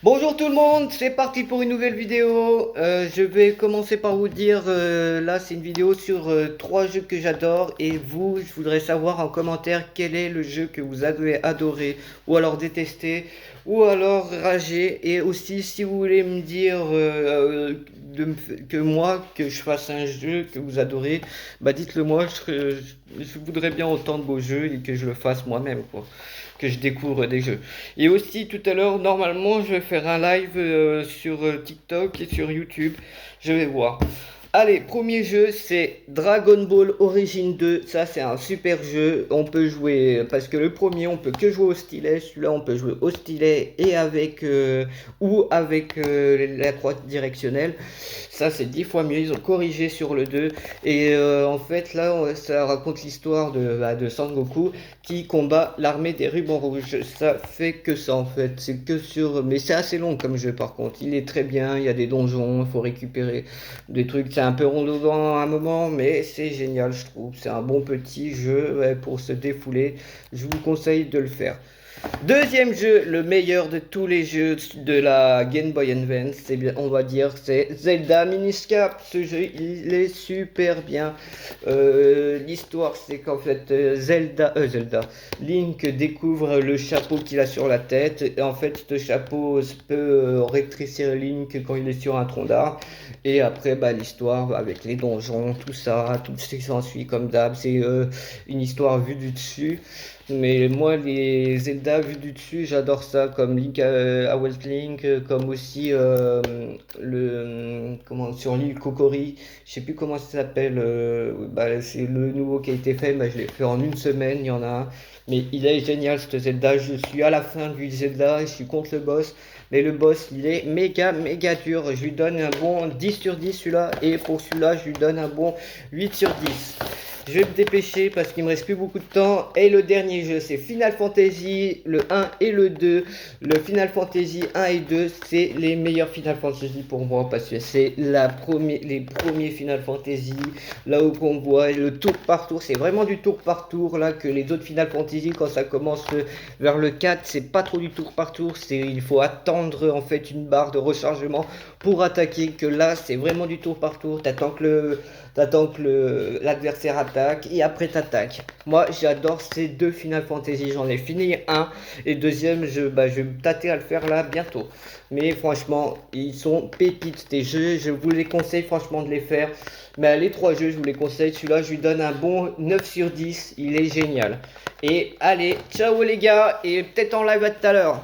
Bonjour tout le monde, c'est parti pour une nouvelle vidéo. Je vais commencer par vous dire, là c'est une vidéo sur trois jeux que j'adore et vous, je voudrais savoir en commentaire quel est le jeu que vous avez adoré ou alors détesté ou alors ragé, et aussi si vous voulez me dire que je fasse un jeu que vous adorez, bah dites-le moi, je voudrais bien autant de beaux jeux et que je le fasse moi-même quoi, que je découvre des jeux. Et aussi tout à l'heure, normalement, je vais faire un live sur TikTok et sur YouTube. Je vais voir. Allez, premier jeu, c'est Dragon Ball Origin 2. Ça, c'est un super jeu. On peut jouer, parce que le premier, on peut que jouer au stylet. Celui-là, on peut jouer au stylet et avec, ou avec la croix directionnelle. Ça, c'est 10 fois mieux. Ils ont corrigé sur le 2. Et en fait, là, ça raconte l'histoire de Sangoku qui combat l'armée des rubans rouges. Ça fait que ça, en fait. C'est que sur. Mais c'est assez long comme jeu, par contre. Il est très bien. Il y a des donjons. Il faut récupérer des trucs. C'est un peu redondant à un moment, mais c'est génial, je trouve. C'est un bon petit jeu, ouais, pour se défouler. Je vous conseille de le faire. Deuxième jeu, le meilleur de tous les jeux de la Game Boy Advance, c'est bien, on va dire, c'est Zelda Minish-Cap. Ce jeu, il est super bien. L'histoire, c'est qu'en fait, Link découvre le chapeau qu'il a sur la tête. Et en fait, ce chapeau peut rétrécir Link quand il est sur un tronc d'arbre. Et après, bah, l'histoire avec les donjons, tout ça, tout ce qui s'ensuit comme d'hab, c'est une histoire vue du dessus. Mais moi, les Zelda vus du dessus, j'adore ça, comme Link Awakening, comme aussi comment, sur l'île Kokori, je sais plus comment ça s'appelle, bah, c'est le nouveau qui a été fait, bah, je l'ai fait en une semaine, il y en a un. Mais il est génial ce Zelda, je suis à la fin du Zelda, je suis contre le boss, mais le boss il est méga dur, je lui donne un bon 10 sur 10 celui-là, et pour celui-là je lui donne un bon 8 sur 10. Je vais me dépêcher parce qu'il me reste plus beaucoup de temps. Et le dernier jeu, c'est Final Fantasy, le 1 et le 2. Le Final Fantasy 1 et 2, c'est les meilleurs Final Fantasy pour moi parce que c'est les premiers Final Fantasy. Là où on voit le tour par tour, c'est vraiment du tour par tour. Là que les autres Final Fantasy, quand ça commence vers le 4, c'est pas trop du tour par tour. Il faut attendre en fait une barre de rechargement pour attaquer. Que là, c'est vraiment du tour par tour. T'attends que l'adversaire attaque et après t'attaques. Moi j'adore ces deux Final Fantasy, j'en ai fini un et deuxième je vais me tâter à le faire là bientôt. Mais franchement ils sont pépites tes jeux, je vous les conseille franchement de les faire. Mais les trois jeux je vous les conseille, celui-là je lui donne un bon 9 sur 10, il est génial. Et allez, ciao les gars et peut-être en live à tout à l'heure.